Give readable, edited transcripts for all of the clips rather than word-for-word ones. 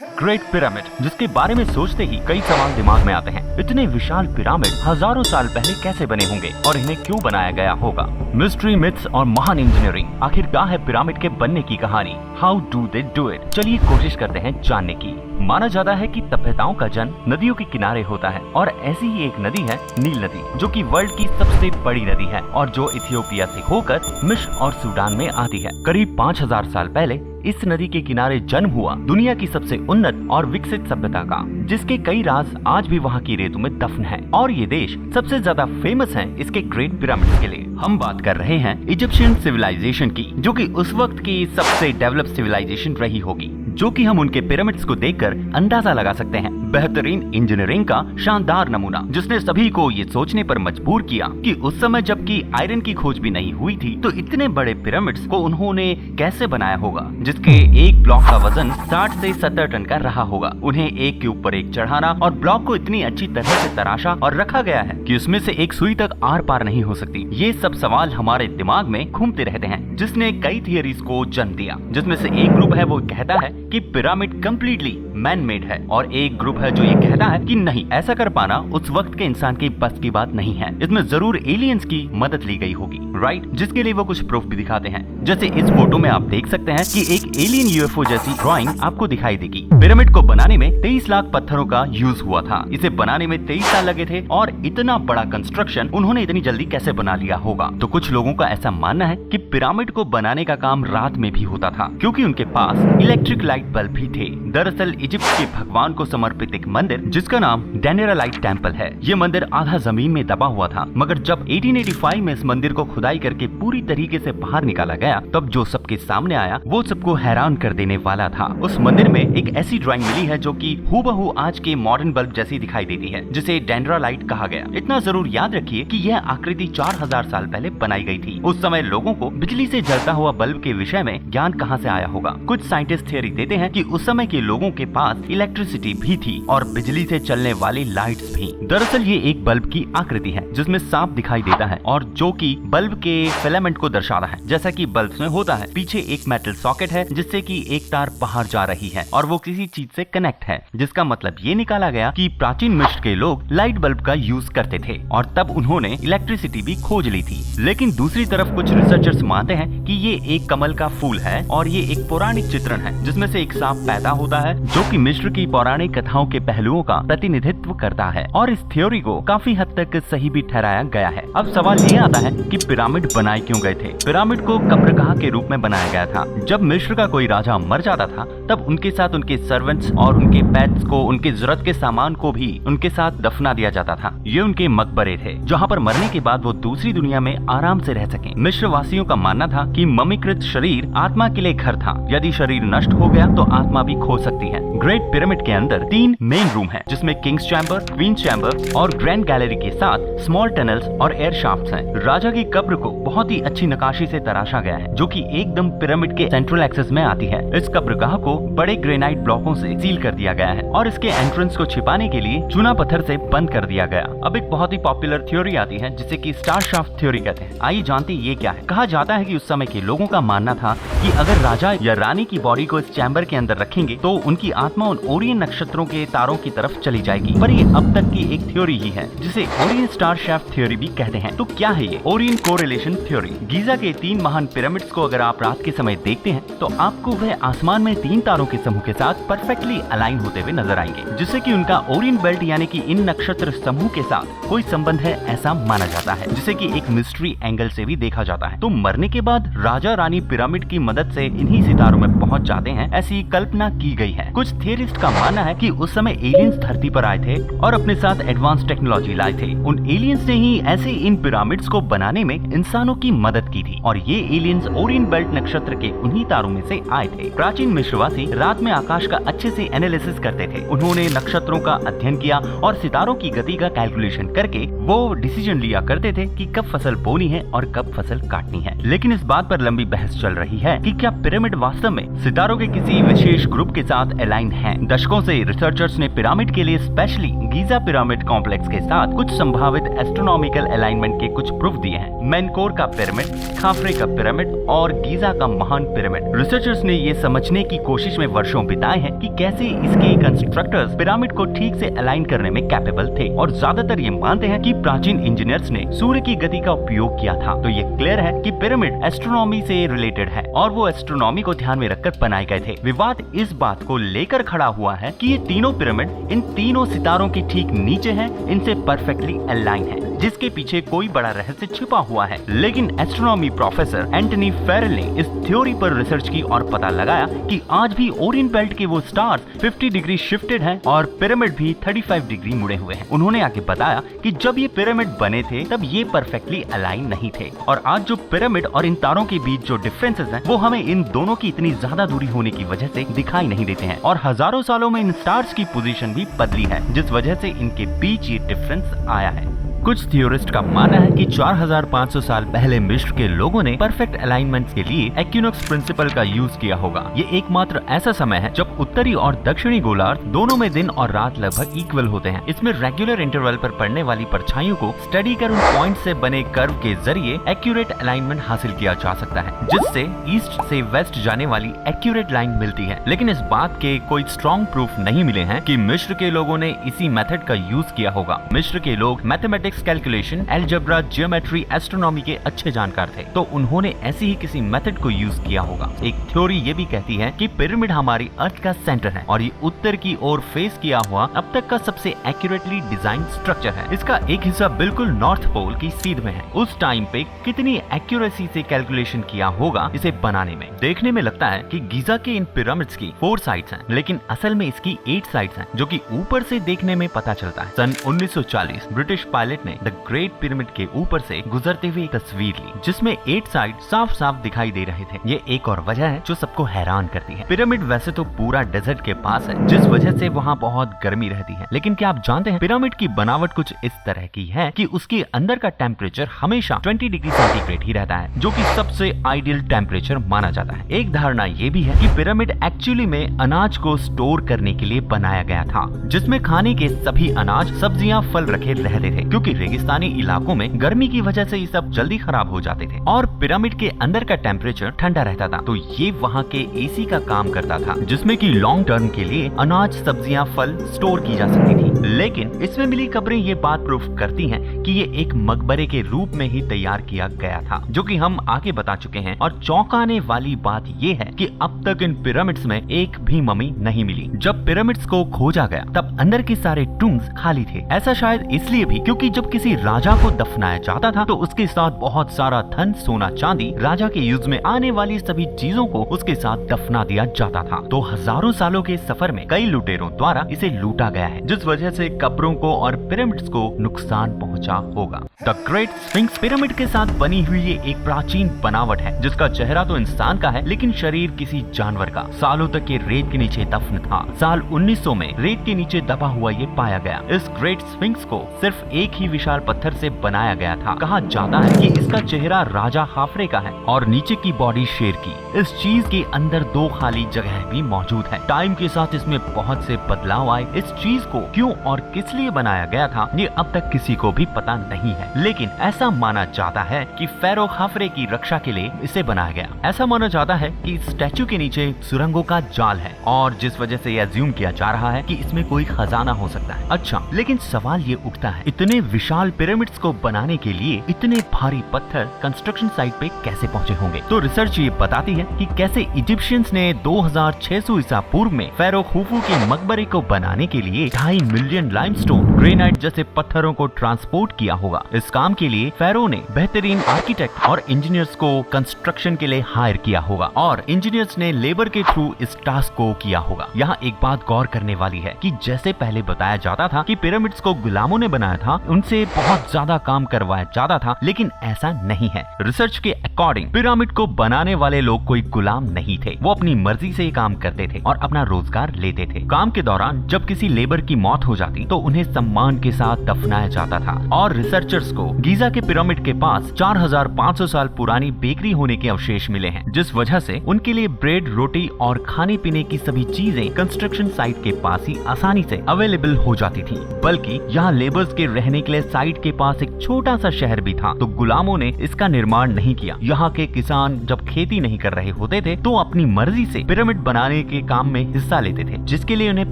Great pyramid, जिसके बारे में सोचते ही कई सवाल दिमाग में आते हैं। इतने विशाल पिरामिड हजारों साल पहले कैसे बने होंगे और इन्हें क्यों बनाया गया होगा? मिस्ट्री, मिथ्स और महान इंजीनियरिंग, आखिर क्या है पिरामिड के बनने की कहानी? How do they do it? चलिए कोशिश करते हैं जानने की। माना जाता है कि सभ्यताओं का जन्म नदियों के किनारे होता है और ऐसी ही एक नदी है नील नदी, जो कि वर्ल्ड की सबसे बड़ी नदी है और जो इथियोपिया से होकर मिस्र और सूडान में आती है। करीब 5000 साल पहले इस नदी के किनारे जन्म हुआ दुनिया की सबसे उन्नत और विकसित सभ्यता का, जिसके कई राज आज भी वहाँ की रेतों में दफन है। और ये देश सबसे ज्यादा फेमस है इसके ग्रेट पिरामिड्स के लिए। हम बात कर रहे हैं इजिप्शियन सिविलाइजेशन की, जो कि उस वक्त की सबसे डेवलप सिविलाइजेशन रही होगी, जो कि हम उनके पिरामिड्स को देखकर अंदाजा लगा सकते हैं। बेहतरीन इंजीनियरिंग का शानदार नमूना, जिसने सभी को ये सोचने पर मजबूर किया कि उस समय जबकि आयरन की खोज भी नहीं हुई थी, तो इतने बड़े पिरामिड्स को उन्होंने कैसे बनाया होगा, जिसके एक ब्लॉक का वजन 60 से 70 टन का रहा होगा। उन्हें एक के ऊपर एक चढ़ाना और ब्लॉक को इतनी अच्छी तरह से तराशा और रखा गया है कि उसमें से एक सुई तक आर पार नहीं हो सकती। ये सब सवाल हमारे दिमाग में घूमते रहते हैं, जिसने कई थियरीज को जन्म दिया, जिसमें से एक ग्रुप है वो कहता है कि पिरामिड कम्प्लीटली मैन मेड है, और एक ग्रुप है जो ये कहता है कि नहीं, ऐसा कर पाना उस वक्त के इंसान के बस की बात नहीं है, इसमें जरूर एलियंस की मदद ली गई होगी, राइट? जिसके लिए वो कुछ प्रूफ भी दिखाते हैं। जैसे इस फोटो में आप देख सकते हैं कि एक एलियन यूएफओ जैसी ड्राइंग आपको दिखाई देगी। पिरामिड को बनाने में 23 लाख पत्थरों का यूज हुआ था। इसे बनाने में 23 साल लगे थे, और इतना बड़ा कंस्ट्रक्शन उन्होंने इतनी जल्दी कैसे बना लिया होगा? तो कुछ लोगों का ऐसा मानना है कि पिरामिड को बनाने का काम रात में भी होता था, क्योंकि उनके पास इलेक्ट्रिक लाइट बल्ब भी थे। दरअसल इजिप्ट के भगवान को समर्पित एक मंदिर, जिसका नाम डेनेरालाइट टेम्पल है, ये मंदिर आधा जमीन में दबा हुआ था, मगर जब 1885 में इस मंदिर को खुदाई करके पूरी तरीके से बाहर निकाला गया, तब जो सबके सामने आया वो सबको हैरान कर देने वाला था। उस मंदिर में एक ऐसी ड्राइंग मिली है जो कि हूबहू आज के मॉडर्न बल्ब जैसी दिखाई देती है, जिसे डेनेरालाइट कहा गया। इतना जरूर याद रखिए कि यह आकृति 4000 साल पहले बनाई गई थी। उस समय लोगों को बिजली से जलता हुआ बल्ब के विषय में ज्ञान कहां से आया होगा? कुछ साइंटिस्ट थियरी देते हैं कि उस समय के लोगों के पास इलेक्ट्रिसिटी भी थी और बिजली से चलने वाली लाइट्स भी। दरअसल ये एक बल्ब की आकृति है, जिसमें सांप दिखाई देता है और जो कि बल्ब के फिलामेंट को दर्शाता है, जैसा कि बल्ब में होता है। पीछे एक मेटल सॉकेट है, जिससे कि एक तार बाहर जा रही है और वो किसी चीज से कनेक्ट है, जिसका मतलब ये निकाला गया कि प्राचीन मिस्र के लोग लाइट बल्ब का यूज करते थे और तब उन्होंने इलेक्ट्रिसिटी भी खोज ली थी। लेकिन दूसरी तरफ कुछ रिसर्चर्स मानते हैं कि ये एक कमल का फूल है और ये एक पौराणिक चित्रण है, जिसमें से एक सांप पैदा होता है, जो कि मिस्र की पौराणिक कथाओं के पहलुओं का प्रतिनिधित्व करता है। और इस थ्योरी को काफी हद तक सही भी ठहराया गया है। अब सवाल ये आता है कि पिरामिड बनाए क्यों गए थे? पिरामिड को कब्रगाह के रूप में बनाया गया था। जब मिस्र का कोई राजा मर जाता था, तब उनके साथ उनके सर्वेंट्स और उनके पेट्स को, उनके जरूरत के सामान को भी उनके साथ दफना दिया जाता था। ये उनके मकबरे थे, जहाँ पर मरने के बाद वो दूसरी दुनिया में आराम से रह सकें। मिस्र वासियों का मानना था कि ममीकृत शरीर आत्मा के लिए घर था। यदि शरीर नष्ट हो गया तो आत्मा भी खो सकती है। ग्रेट पिरामिड के अंदर 3 मेन रूम है, जिसमें किंग्स चैम्बर, क्वींस चैम्बर और ग्रैंड गैलरी के साथ स्मॉल टनल्स और एयर शाफ्ट्स हैं। राजा की कब्र को बहुत ही अच्छी नकाशी से तराशा गया है, जो कि एकदम पिरामिड के सेंट्रल एक्सेस में आती है। इस कब्रगाह को बड़े ग्रेनाइट ब्लॉकों से सील कर दिया गया है और इसके एंट्रेंस को छिपाने के लिए चूना पत्थर से बंद कर दिया गया। अब एक बहुत ही पॉपुलर थ्योरी आती है, जिसे कि स्टार शाफ्ट थ्योरी कहते हैं। आइए जानते ये क्या है। कहा जाता है कि उस समय के लोगों का मानना था कि अगर राजा या रानी की बॉडी को इस चैम्बर के अंदर रखेंगे तो उनकी आत्मा उन ओरियन नक्षत्रों के तारों की तरफ चली जाएगी। पर ये अब तक की एक थ्योरी ही है, जिसे ओरियन स्टार शाफ्ट थ्योरी भी कहते हैं। तो क्या है ये ओरियन कोरिलेशन थ्योरी? गीजा के 3 महान पिरामिड्स को अगर आप रात के समय देखते हैं, तो आपको वह आसमान में 3 तारों के समूह के साथ परफेक्टली अलाइन होते हुए नजर आएंगे, जिससे कि उनका ओरियन बेल्ट यानी कि इन नक्षत्र समूह के साथ कोई संबंध है ऐसा माना जाता है, जिसे कि एक मिस्ट्री एंगल से भी देखा जाता है। तो मरने के बाद राजा रानी पिरामिड की मदद से इन्हीं सितारों में पहुंच जाते हैं, ऐसी कल्पना की गई है। कुछ थियरिस्ट का मानना है कि उस समय एलियंस धरती पर आए थे और अपने साथ एडवांस टेक्नोलॉजी लाए थे। उन एलियंस ने ही ऐसे इन पिरामिड्स को बनाने में इंसानों की मदद की थी और ये एलियंस ओरियन बेल्ट नक्षत्र के उन्हीं तारों में से आए थे। प्राचीन मिस्रवासी रात में आकाश का अच्छे से एनालिसिस करते थे। उन्होंने नक्षत्रों का अध्ययन किया और सितारों की गति का कैलकुलेशन करके वो डिसीजन लिया करते थे कि कब फसल बोनी है और कब फसल काटनी है। लेकिन इस बात पर लंबी बहस चल रही है कि क्या पिरामिड वास्तव में सितारों के किसी किसी विशेष ग्रुप के साथ अलाइन हैं। दशकों से रिसर्चर्स ने पिरामिड के लिए स्पेशली गीजा पिरामिड कॉम्प्लेक्स के साथ कुछ संभावित एस्ट्रोनॉमिकल अलाइनमेंट के कुछ प्रूफ दिए हैं। मेनकोर का पिरामिड, खाफरे का पिरामिड और गीजा का महान पिरामिड। रिसर्चर्स ने ये समझने की कोशिश में वर्षों बिताए हैं कि कैसे इसके कंस्ट्रक्टर्स पिरामिड को ठीक से अलाइन करने में कैपेबल थे, और ज्यादातर ये मानते हैं कि प्राचीन इंजीनियर्स ने सूर्य की गति का उपयोग किया था। तो ये क्लियर है कि पिरामिड एस्ट्रोनॉमी से रिलेटेड है और वो एस्ट्रोनॉमी को ध्यान में रखकर बनाए गए थे। विवाद इस बात को लेकर खड़ा हुआ है कि ये तीनों पिरामिड इन तीनों सितारों के ठीक नीचे हैं, इनसे परफेक्टली अलाइन है, जिसके पीछे कोई बड़ा रहस्य छिपा हुआ है। लेकिन एस्ट्रोनॉमी प्रोफेसर एंटनी फेरेल ने इस थ्योरी पर रिसर्च की और पता लगाया कि आज भी ओरिएंट बेल्ट के वो स्टार्स 50 डिग्री शिफ्टेड हैं और पिरामिड भी 35 डिग्री मुड़े हुए हैं। उन्होंने आगे बताया कि जब ये पिरामिड बने थे तब ये परफेक्टली अलाइन नहीं थे, और आज जो पिरामिड और इन तारों के बीच जो डिफरेंसेस हैं वो हमें इन दोनों की इतनी ज्यादा दूरी होने की वजह से दिखाई नहीं देते हैं, और हजारों सालों में इन स्टार्स की पोजीशन भी बदली है, जिस वजह से इनके बीच ये डिफरेंस आया है। कुछ थियोरिस्ट का मानना है कि 4500 साल पहले मिस्र के लोगों ने परफेक्ट अलाइनमेंट के लिए इक्विनोक्स प्रिंसिपल का यूज किया होगा। ये एकमात्र ऐसा समय है जब उत्तरी और दक्षिणी गोलार्ध दोनों में दिन और रात लगभग इक्वल होते हैं। इसमें रेगुलर इंटरवल पर पड़ने वाली परछाइयों को स्टडी कर उन पॉइंट से बने कर्व के जरिए एक्यूरेट अलाइनमेंट हासिल किया जा सकता है, जिससे ईस्ट से वेस्ट जाने वाली एक्यूरेट लाइन मिलती है। लेकिन इस बात के कोई स्ट्रॉन्ग प्रूफ नहीं मिले हैं कि मिस्र के लोगों ने इसी मेथड का यूज किया होगा। मिस्र के लोग mathematics, calculation, algebra, geometry, astronomy के अच्छे जानकार थे, तो उन्होंने ऐसी ही किसी मेथड को यूज किया होगा। एक थ्योरी ये भी कहती है कि पिरामिड हमारी अर्थ का सेंटर है और ये उत्तर की ओर फेस किया हुआ अब तक का सबसे एक्यूरेटली डिजाइन स्ट्रक्चर है। इसका एक हिस्सा बिल्कुल नॉर्थ पोल की सीध में है। उस टाइम पे कितनी एक्यूरेसी से कैलकुलेशन किया होगा इसे बनाने में। देखने में लगता है कि गीजा के इन पिरामिड्स की 4 साइड्स हैं, लेकिन असल में इसकी 8 साइड्स हैं, जो कि ऊपर से देखने में पता चलता है। सन 1940 ब्रिटिश पायलट ने द ग्रेट पिरामिड के ऊपर से गुजरते हुए एक तस्वीर ली, जिसमें 8 साइड साफ साफ दिखाई दे रहे थे। ये एक और वजह है जो सबको हैरान करती है। पिरामिड वैसे तो पूरा डेजर्ट के पास है, जिस वजह से वहाँ बहुत गर्मी रहती है, लेकिन क्या आप जानते हैं पिरामिड की बनावट कुछ इस तरह की है कि उसके अंदर का टेम्परेचर हमेशा 20 डिग्री सेंटीग्रेड ही रहता है, जो कि सबसे आइडियल टेम्परेचर माना जाता है। एक धारणा ये भी है कि पिरामिड एक्चुअली में अनाज को स्टोर करने के लिए बनाया गया था, जिसमें खाने के सभी अनाज, सब्जियां, फल रखे रहते थे, क्योंकि रेगिस्तानी इलाकों में गर्मी की वजह से ये सब जल्दी खराब हो जाते थे और पिरामिड के अंदर का टेम्परेचर ठंडा रहता था, तो ये वहाँ के एसी का काम करता था, जिसमें कि लॉन्ग टर्म के लिए अनाज, सब्जियां, फल स्टोर की जा सकती थी। लेकिन इसमें मिली खबरें ये बात प्रूफ करती हैं कि ये एक मकबरे के रूप में ही तैयार किया गया था, जो कि हम आगे बता चुके हैं। और चौंकाने वाली बात ये है कि अब तक इन पिरामिड्स में एक भी मम्मी नहीं मिली। जब पिरामिड्स को खोजा गया तब अंदर के सारे टूम्स खाली थे। ऐसा शायद इसलिए भी क्योंकि जब किसी राजा को दफनाया जाता था तो उसके साथ बहुत सारा धन, सोना, चांदी, राजा के यूज में आने वाली सभी चीजों को उसके साथ दफना दिया जाता था। तो हजारों सालों के सफर में कई लुटेरों द्वारा इसे लूटा गया है, जिस वजह से कब्रों को और पिरामिड्स को नुकसान पहुंचा होगा। द ग्रेट स्फिंक्स पिरामिड के साथ बनी हुई ये एक प्राचीन बनावट है, जिसका चेहरा तो इंसान का है लेकिन शरीर किसी जानवर का। सालों तक ये रेत के नीचे दफन था। साल 1900 में रेत के नीचे दबा हुआ ये पाया गया। इस ग्रेट स्फिंक्स को सिर्फ एक ही विशाल पत्थर से बनाया गया था। कहा जाता है कि इसका चेहरा राजा खाफरे का है और नीचे की बॉडी शेर की। इस चीज के अंदर 2 खाली जगह भी मौजूद है। टाइम के साथ इसमें बहुत से बदलाव आए। इस चीज को क्यों और किस लिए बनाया गया था ये अब तक किसी को भी पता नहीं है, लेकिन ऐसा माना जाता है कि फेरो खाफरे की रक्षा के लिए इसे बनाया गया। ऐसा माना जाता है कि स्टैचू के नीचे सुरंगों का जाल है और जिस वजह से यह अज्यूम किया जा रहा है कि इसमें कोई खजाना हो सकता है। अच्छा, लेकिन सवाल ये उठता है, इतने विशाल पिरामिड्स को बनाने के लिए इतने भारी पत्थर कंस्ट्रक्शन साइट पे कैसे पहुंचे होंगे? तो रिसर्च ये बताती है कि कैसे इजिप्शियंस ने 2600 ईसा पूर्व में फेरो खुफू के मकबरे को बनाने के लिए 2.5 मिलियन लाइमस्टोन, ग्रेनाइट जैसे पत्थरों को ट्रांसपोर्ट किया होगा। इस काम के लिए फेरो ने बेहतरीन आर्किटेक्ट और इंजीनियर्स को कंस्ट्रक्शन के लिए हायर किया होगा और इंजीनियर्स ने लेबर के थ्रू इस टास्क को किया होगा। यहाँ एक बात गौर करने वाली है कि जैसे पहले बताया जाता था कि पिरामिड्स को गुलामों ने बनाया था, उन उनसे बहुत ज्यादा काम करवाया जाता था, लेकिन ऐसा नहीं है। रिसर्च के अकॉर्डिंग पिरामिड को बनाने वाले लोग कोई गुलाम नहीं थे, वो अपनी मर्जी से काम करते थे और अपना रोजगार लेते थे। काम के दौरान जब किसी लेबर की मौत हो जाती तो उन्हें सम्मान के साथ दफनाया जाता था। और रिसर्चर्स को गीजा के पिरामिड के पास 4500 साल पुरानी बेकरी होने के अवशेष मिले हैं, जिस वजह से उनके लिए ब्रेड, रोटी और खाने पीने की सभी चीजें कंस्ट्रक्शन साइट के पास ही आसानी से अवेलेबल हो जाती थी। बल्कि यहाँ लेबर्स के रहने के लिए साइट के पास एक छोटा सा शहर भी था, तो गुलामों ने इसका निर्माण नहीं किया। यहाँ के किसान जब खेती नहीं कर रहे होते थे तो अपनी मर्जी से पिरामिड बनाने के काम में हिस्सा लेते थे, जिसके लिए उन्हें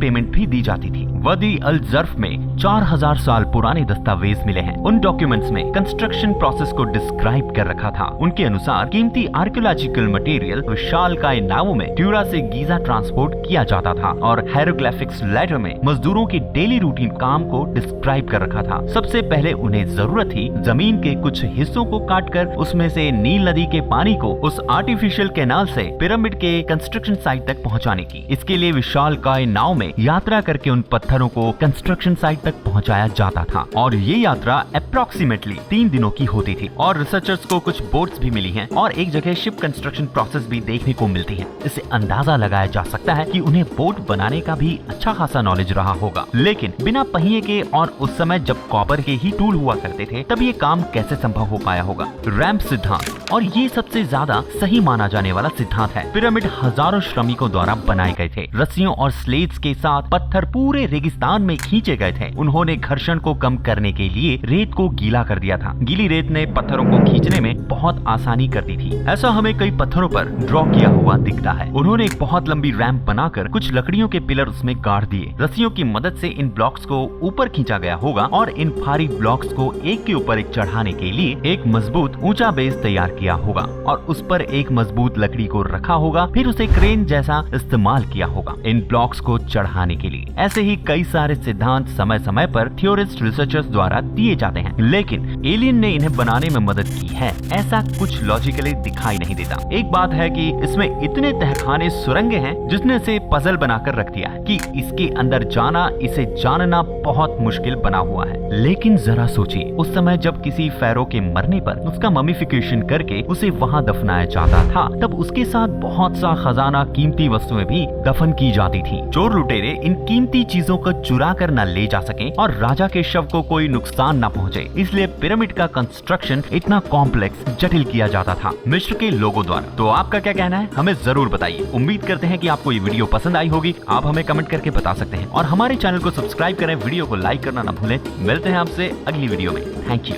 पेमेंट भी दी जाती थी। वदी अल जर्फ में 4000 साल पुराने दस्तावेज मिले हैं। उन डॉक्यूमेंट्स में कंस्ट्रक्शन प्रोसेस को डिस्क्राइब कर रखा था। उनके अनुसार कीमती आर्कियोलॉजिकल मटेरियल विशालकाय नावों में ट्यूरा से गीजा ट्रांसपोर्ट किया जाता था और हायरोग्लिफिक्स लेटर में मजदूरों की डेली रूटीन काम को डिस्क्राइब कर रखा था। सबसे पहले उन्हें जरूरत थी जमीन के कुछ हिस्सों को काटकर उसमें से नील नदी के पानी को उस आर्टिफिशियल कैनाल से पिरामिड के कंस्ट्रक्शन साइट तक पहुंचाने की। इसके लिए विशालकाय नाव में यात्रा करके उन पत्थरों को कंस्ट्रक्शन साइट तक पहुंचाया जाता था और ये यात्रा अप्रोक्सीमेटली 3 दिनों की होती थी। और रिसर्चर्स को कुछ बोट्स भी मिली हैं और एक जगह शिप कंस्ट्रक्शन प्रोसेस भी देखने को मिलती है। इससे अंदाजा लगाया जा सकता है कि उन्हें बोट बनाने का भी अच्छा खासा नॉलेज रहा होगा। लेकिन बिना पहिए के और उस समय जब कॉपर के ही टूल हुआ करते थे तब ये काम कैसे संभव हो पाया होगा। रैंप सिद्धांत, और ये सबसे ज्यादा सही माना जाने वाला सिद्धांत है। पिरामिड हजारों श्रमिकों द्वारा बनाए गए थे। रस्सियों और स्लेट्स के साथ पत्थर पूरे रेगिस्तान में खींचे गए थे। उन्होंने घर्षण को कम करने के लिए रेत को गीला कर दिया था। गीली रेत ने पत्थरों को खींचने में बहुत आसानी कर दी थी। ऐसा हमें कई पत्थरों पर ड्रॉ किया हुआ दिखता है। उन्होंने एक बहुत लंबी रैंप बनाकर कुछ लकड़ियों के पिलर उसमें गाड़ दिए। रस्सियों की मदद से इन ब्लॉक्स को ऊपर खींचा गया होगा और इन भारी ब्लॉक्स को एक के ऊपर एक चढ़ाने के लिए एक मजबूत ऊंचा बेस तैयार किया होगा और उस पर एक मजबूत लकड़ी को रखा होगा, फिर उसे क्रेन जैसा इस्तेमाल किया होगा इन ब्लॉक्स को चढ़ाने के लिए। ऐसे ही कई सारे सिद्धांत समय समय पर थियोरिस्ट रिसर्चर्स द्वारा दिए जाते हैं, लेकिन एलियन ने इन्हें बनाने में मदद की है ऐसा कुछ लॉजिकली दिखाई नहीं देता। एक बात है कि इसमें इतने तहखाने, सुरंगें हैं जिसने से पजल बनाकर रख दिया है कि इसके अंदर जाना, इसे जानना बहुत मुश्किल बना हुआ है। लेकिन जरा सोचिए, उस समय जब किसी फेरो के मरने पर उसका ममिफिकेशन करके उसे वहाँ दफनाया जाता था, तब उसके साथ बहुत सा खजाना, कीमती वस्तुएं भी दफन की जाती थी। चोर लुटेरे इन कीमती चीजों को चुरा कर न ले जा सके और राजा के शव को कोई नुकसान न पहुँचे, इसलिए पिरामिड का कंस्ट्रक्शन इतना कॉम्प्लेक्स, जटिल किया जाता था मिस्र के लोगों द्वारा। तो आपका क्या कहना है, हमें जरूर बताइए। उम्मीद करते हैं कि आपको ये वीडियो पसंद आई होगी। आप हमें कमेंट करके बता सकते हैं और हमारे चैनल को सब्सक्राइब करें, वीडियो को लाइक करना न भूलें। मिलते हैं आपसे अगली वीडियो में। Thank you.